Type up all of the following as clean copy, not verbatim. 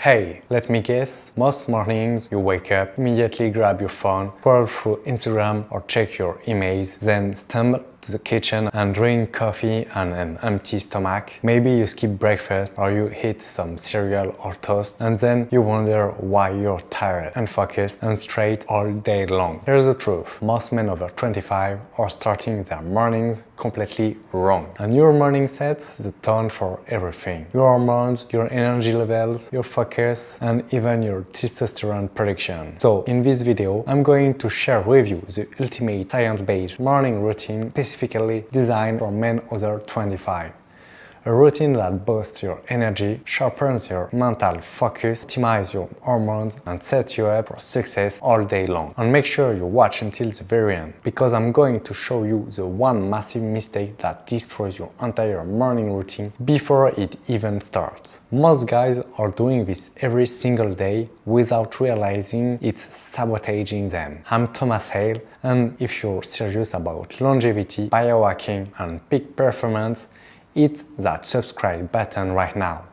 Hey, let me guess, most mornings you wake up, immediately grab your phone, scroll through Instagram or check your emails, then stumble to the kitchen and drink coffee on an empty stomach. Maybe you skip breakfast or you eat some cereal or toast and then you wonder why you're tired, unfocused and straight all day long. Here's the truth, most men over 25 are starting their mornings completely wrong. And your morning sets the tone for everything. Your hormones, your energy levels, your focus and even your testosterone production. So in this video, I'm going to share with you the ultimate science-based morning routine specifically designed for men under 25. A routine that boosts your energy, sharpens your mental focus, optimizes your hormones and sets you up for success all day long. And make sure you watch until the very end, because I'm going to show you the one massive mistake that destroys your entire morning routine before it even starts. Most guys are doing this every single day without realizing it's sabotaging them. I'm Thomas Hale, and if you're serious about longevity, biohacking and peak performance, hit that subscribe button right now.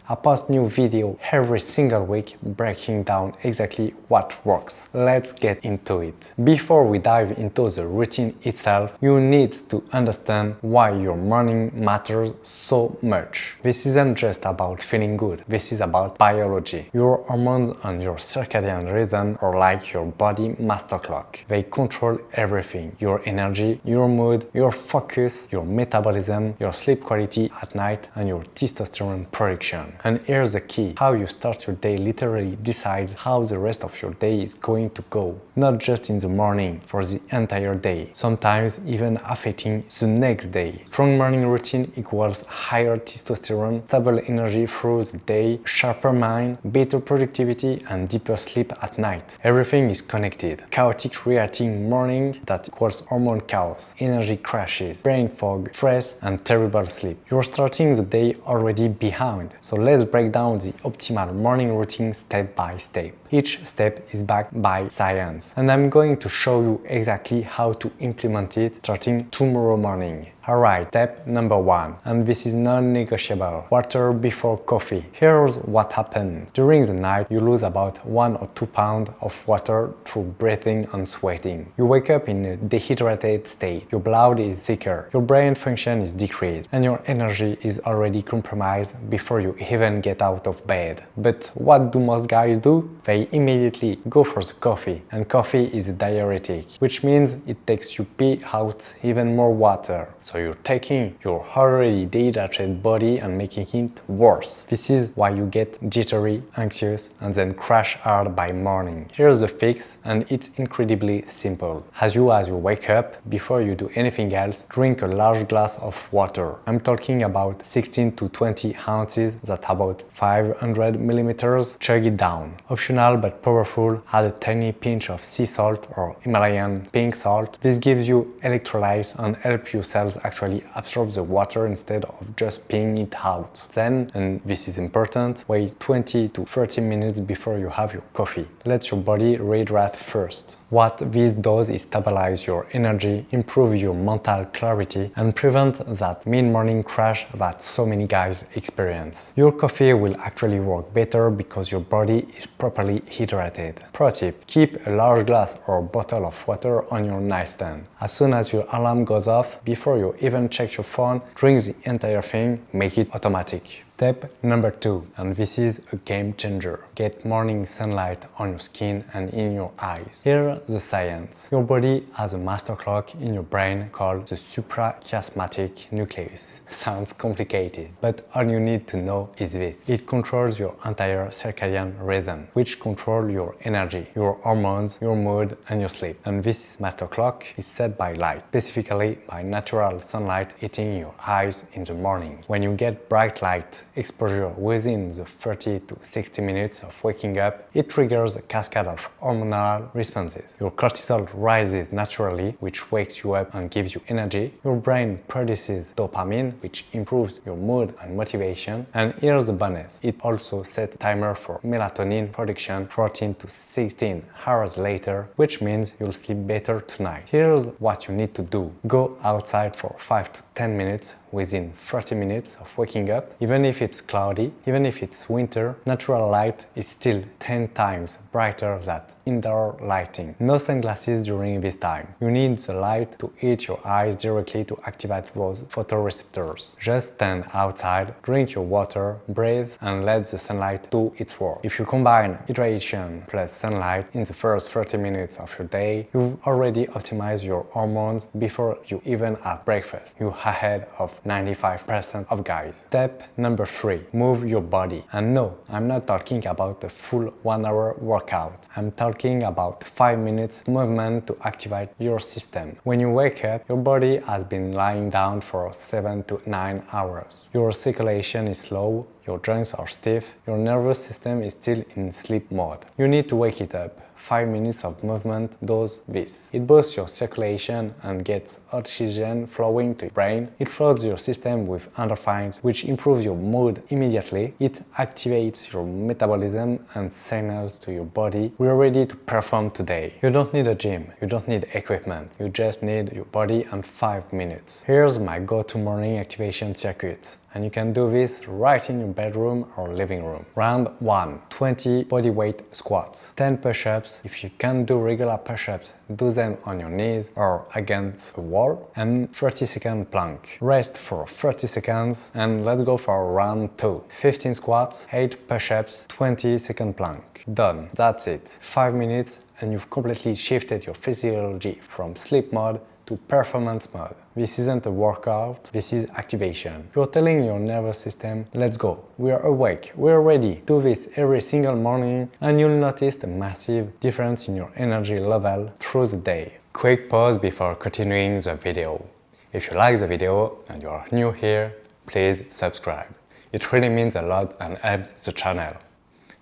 I post new video every single week breaking down exactly what works. Let's get into it. Before we dive into the routine itself, you need to understand why your morning matters so much. This isn't just about feeling good, this is about biology. Your hormones and your circadian rhythm are like your body master clock. They control everything: your energy, your mood, your focus, your metabolism, your sleep quality at night and your testosterone production. And here's the key: how you start your day literally decides how the rest of your day is going to go. Not just in the morning, for the entire day. Sometimes even affecting the next day. Strong morning routine equals higher testosterone, stable energy through the day, sharper mind, better productivity and deeper sleep at night. Everything is connected. Chaotic reacting morning that equals hormone chaos, energy crashes, brain fog, stress and terrible sleep. You're starting the day already behind. So let's break down the optimal morning routine step by step. Each step is backed by science, and I'm going to show you exactly how to implement it starting tomorrow morning. Alright, step number 1, and this is non-negotiable: water before coffee. Here's what happens. During the night, you lose about 1 or 2 pounds of water through breathing and sweating. You wake up in a dehydrated state, your blood is thicker, your brain function is decreased, and your energy is already compromised before you even get out of bed. But what do most guys do? They immediately go for the coffee, and coffee is a diuretic, which means it takes you pee out even more water. So you're taking your already dehydrated body and making it worse. This is why you get jittery, anxious, and then crash hard by morning. Here's the fix, and it's incredibly simple. As you wake up, before you do anything else, drink a large glass of water. I'm talking about 16 to 20 ounces, that's about 500 milliliters. Chug it down. Optional but powerful, add a tiny pinch of sea salt or Himalayan pink salt. This gives you electrolytes and helps your cells actually absorb the water instead of just peeing it out. Then, and this is important, wait 20 to 30 minutes before you have your coffee. Let your body rehydrate first. What this does is stabilize your energy, improve your mental clarity, and prevent that mid-morning crash that so many guys experience. Your coffee will actually work better because your body is properly hydrated. Pro tip: keep a large glass or bottle of water on your nightstand. As soon as your alarm goes off, before you even check your phone, drink the entire thing, make it automatic. Step number 2, and this is a game changer. Get morning sunlight on your skin and in your eyes. Here's the science. Your body has a master clock in your brain called the suprachiasmatic nucleus. Sounds complicated, but all you need to know is this. It controls your entire circadian rhythm, which control your energy, your hormones, your mood and your sleep. And this master clock is set by light, specifically by natural sunlight hitting your eyes in the morning. When you get bright light exposure within the 30 to 60 minutes of waking up, it triggers a cascade of hormonal responses. Your cortisol rises naturally, which wakes you up and gives you energy. Your brain produces dopamine, which improves your mood and motivation. And here's the bonus: it also sets a timer for melatonin production 14 to 16 hours later, which means you'll sleep better tonight. Here's what you need to do. Go outside for 5 to 10 minutes within 30 minutes of waking up. Even if if it's cloudy, even if it's winter, natural light is still 10 times brighter than indoor lighting. No sunglasses during this time. You need the light to hit your eyes directly to activate those photoreceptors. Just stand outside, drink your water, breathe, and let the sunlight do its work. If you combine hydration plus sunlight in the first 30 minutes of your day, you've already optimized your hormones before you even have breakfast. You're ahead of 95% of guys. Step number 3. Move your body. And no, I'm not talking about a full 1-hour workout. I'm talking about 5 minutes movement to activate your system. When you wake up, your body has been lying down for 7 to 9 hours. Your circulation is low, your joints are stiff, your nervous system is still in sleep mode. You need to wake it up. 5 minutes of movement does this. It boosts your circulation and gets oxygen flowing to your brain. It floods your system with endorphins, which improves your mood immediately. It activates your metabolism and signals to your body, we're ready to perform today. You don't need a gym, you don't need equipment, you just need your body and 5 minutes. Here's my go-to morning activation circuit. And you can do this right in your bedroom or living room. Round 1. 20 bodyweight squats. 10 push-ups. If you can't do regular push-ups, do them on your knees or against a wall. And 30-second plank. Rest for 30 seconds and let's go for round 2. 15 squats, 8 push-ups, 20-second plank. Done. That's it. 5 minutes and you've completely shifted your physiology from sleep mode to performance mode. This isn't a workout, this is activation. You're telling your nervous system, let's go, we are awake, we are ready. Do this every single morning and you'll notice a massive difference in your energy level through the day. Quick pause before continuing the video. If you like the video and you are new here, please subscribe. It really means a lot and helps the channel.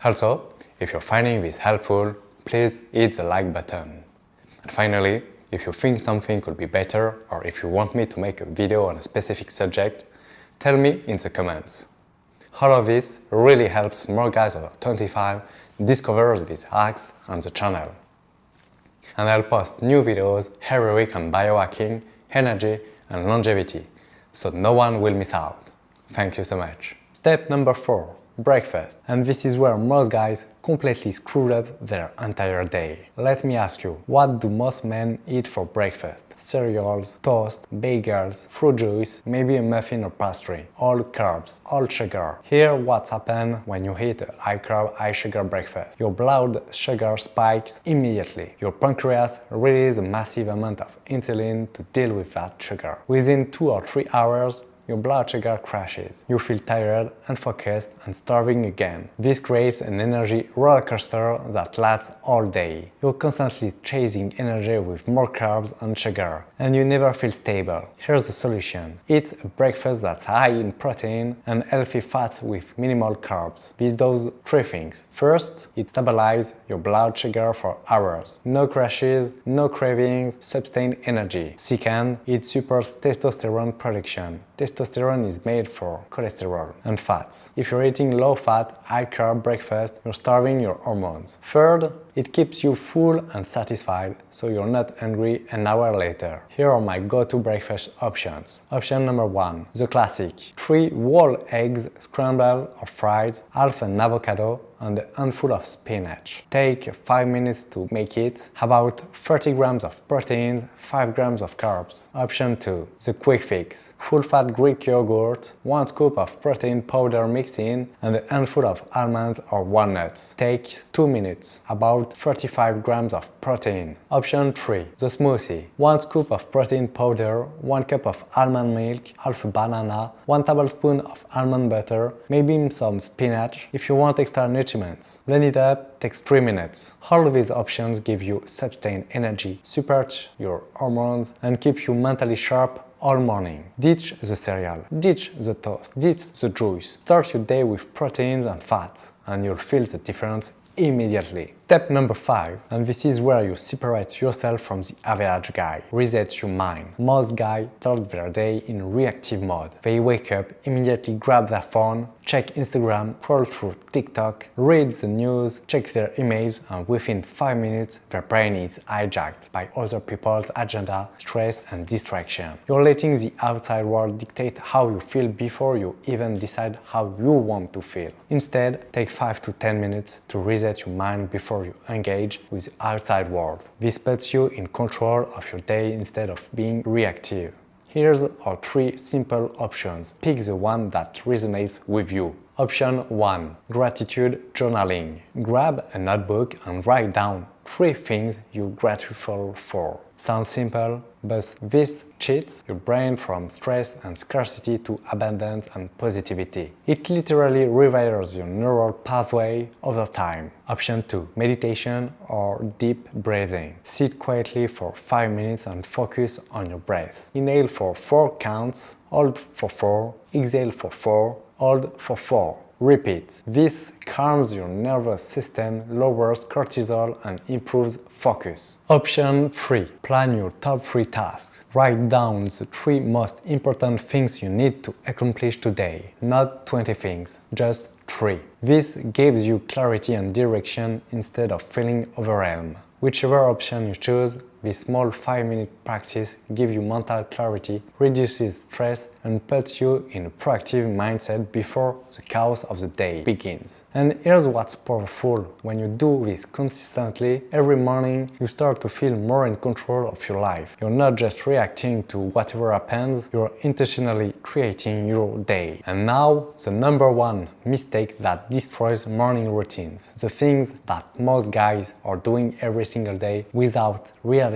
Also, if you're finding this helpful, please hit the like button. And finally, if you think something could be better or if you want me to make a video on a specific subject, tell me in the comments. All of this really helps more guys over 25 discover these hacks on the channel. And I'll post new videos every week on biohacking, energy and longevity, so no one will miss out. Thank you so much. Step number 4. Breakfast. And this is where most guys completely screwed up their entire day. Let me ask you, what do most men eat for breakfast? Cereals, toast, bagels, fruit juice, maybe a muffin or pastry. All carbs, all sugar. Here what's happened when you eat a high carb, high sugar breakfast. Your blood sugar spikes immediately. Your pancreas releases a massive amount of insulin to deal with that sugar. Within 2 or 3 hours, your blood sugar crashes. You feel tired, unfocused, and starving again. This creates an energy roller coaster that lasts all day. You're constantly chasing energy with more carbs and sugar, and you never feel stable. Here's the solution. Eat a breakfast that's high in protein and healthy fats with minimal carbs. This does 3 things. First, it stabilizes your blood sugar for hours. No crashes, no cravings, sustained energy. Second, it supports testosterone production. Testosterone is made for cholesterol and fats. If you're eating low-fat, high-carb breakfast, you're starving your hormones. Third, it keeps you full and satisfied, so you're not hungry an hour later. Here are my go-to breakfast options. Option number 1, the classic. 3 whole eggs, scrambled or fried, half an avocado, and a handful of spinach. Take 5 minutes to make it. About 30 grams of proteins, 5 grams of carbs. Option 2, the quick fix. Full-fat Greek yogurt, 1 scoop of protein powder mixed in, and a handful of almonds or walnuts. Take 2 minutes. About 35 grams of protein. Option 3, the smoothie. 1 scoop of protein powder, 1 cup of almond milk, half a banana, 1 tablespoon of almond butter, maybe some spinach if you want extra nutrients. Blend it up, takes 3 minutes. All of these options give you sustained energy, support your hormones, and keep you mentally sharp all morning. Ditch the cereal, ditch the toast, ditch the juice. Start your day with proteins and fats, and you'll feel the difference immediately. Step number 5, and this is where you separate yourself from the average guy. Reset your mind. Most guys start their day in reactive mode. They wake up, immediately grab their phone, check Instagram, scroll through TikTok, read the news, check their emails, and within 5 minutes, their brain is hijacked by other people's agenda, stress, and distraction. You're letting the outside world dictate how you feel before you even decide how you want to feel. Instead, take 5 to 10 minutes to reset your mind before you engage with the outside world. This puts you in control of your day instead of being reactive. Here's our 3 simple options. Pick the one that resonates with you. Option 1. Gratitude journaling. Grab a notebook and write down 3 things you're grateful for. Sounds simple, but this cheats your brain from stress and scarcity to abundance and positivity. It literally rewires your neural pathway over time. Option 2. Meditation or deep breathing. Sit quietly for 5 minutes and focus on your breath. Inhale for 4 counts, hold for 4, exhale for 4, hold for 4. Repeat. This calms your nervous system, lowers cortisol, and improves focus. Option 3. Plan your top 3 tasks. Write down the 3 most important things you need to accomplish today. Not 20 things, just 3. This gives you clarity and direction instead of feeling overwhelmed. Whichever option you choose, this small 5-minute practice gives you mental clarity, reduces stress, and puts you in a proactive mindset before the chaos of the day begins. And here's what's powerful. When you do this consistently, every morning you start to feel more in control of your life. You're not just reacting to whatever happens, you're intentionally creating your day. And now, the number 1 mistake that destroys morning routines. The things that most guys are doing every single day without realizing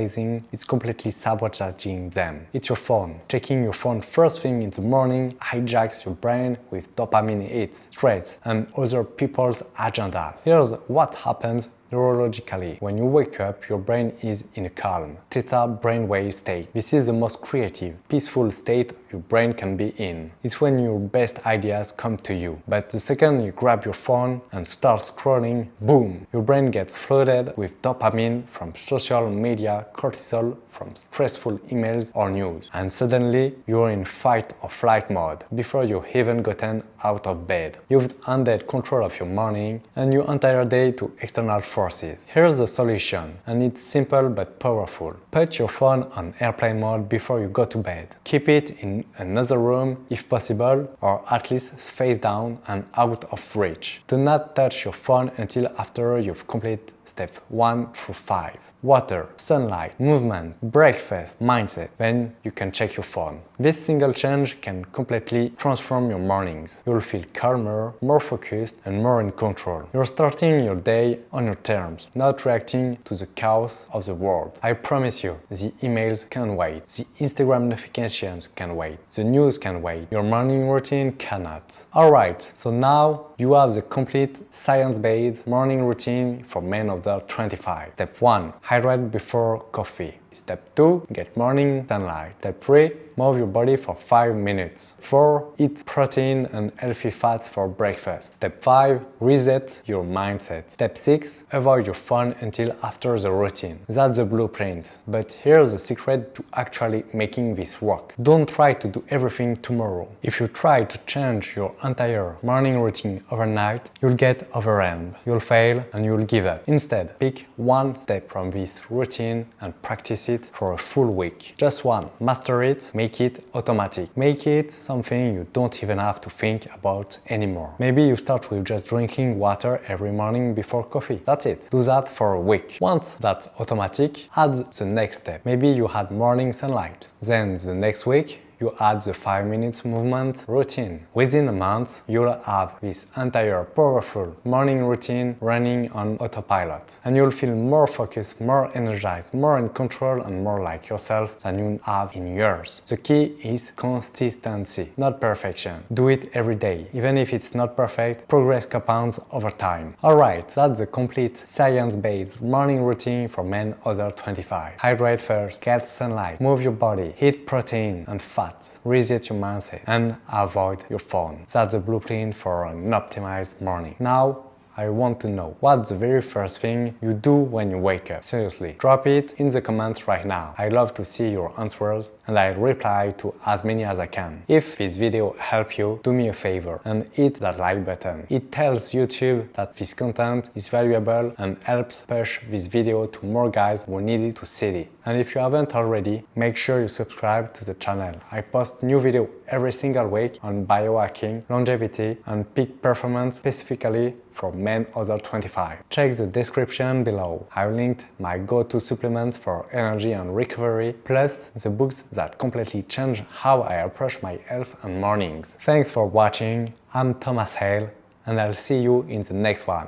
it's completely sabotaging them. It's your phone. Checking your phone first thing in the morning hijacks your brain with dopamine hits, stress, and other people's agendas. Here's what happens neurologically. When you wake up, your brain is in a calm, theta brainwave state. This is the most creative, peaceful state your brain can be in. It's when your best ideas come to you. But the second you grab your phone and start scrolling, boom, your brain gets flooded with dopamine from social media, cortisol from stressful emails or news. And suddenly, you're in fight or flight mode before you've even gotten out of bed. You've handed control of your morning and your entire day to external forces. Here's the solution, and it's simple but powerful. Put your phone on airplane mode before you go to bed. Keep it in another room if possible, or at least face down and out of reach. Do not touch your phone until after you've completed step 1 through 5. Water, sunlight, movement, breakfast, mindset. Then you can check your phone. This single change can completely transform your mornings. You'll feel calmer, more focused, and more in control. You're starting your day on your terms, not reacting to the chaos of the world. I promise you, the emails can wait. The Instagram notifications can wait. The news can wait. Your morning routine cannot. Alright, so now you have the complete science-based morning routine for men under 25. Step 1. Hydrate before coffee. Step 2. Get morning sunlight. Step 3. Move your body for 5 minutes. 4. Eat protein and healthy fats for breakfast. Step 5. Reset your mindset. Step 6. Avoid your phone until after the routine. That's the blueprint. But here's the secret to actually making this work. Don't try to do everything tomorrow. If you try to change your entire morning routine overnight, you'll get overwhelmed. You'll fail and you'll give up. Instead, pick one step from this routine and practice it for a full week. Just one. Master it. Make it automatic. Make it something you don't even have to think about anymore. Maybe you start with just drinking water every morning before coffee. That's it. Do that for a week. Once that's automatic, add the next step. Maybe you had morning sunlight. Then the next week, you add the 5 minutes movement routine. Within a month, you'll have this entire powerful morning routine running on autopilot. And you'll feel more focused, more energized, more in control, and more like yourself than you have in years. The key is consistency, not perfection. Do it every day. Even if it's not perfect, progress compounds over time. Alright, that's the complete science-based morning routine for men under 25. Hydrate first, get sunlight, move your body, eat protein and fat, reset your mindset, and avoid your phone. That's the blueprint for an optimized morning. Now, I want to know what's the very first thing you do when you wake up. Seriously, drop it in the comments right now. I love to see your answers and I'll reply to as many as I can. If this video helped you, do me a favor and hit that like button. It tells YouTube that this content is valuable and helps push this video to more guys who need it to see it. And if you haven't already, make sure you subscribe to the channel. I post new videos every single week on biohacking, longevity, and peak performance specifically for men under 25. Check the description below. I've linked my go-to supplements for energy and recovery, plus the books that completely change how I approach my health and mornings. Thanks for watching. I'm Thomas Hale, and I'll see you in the next one.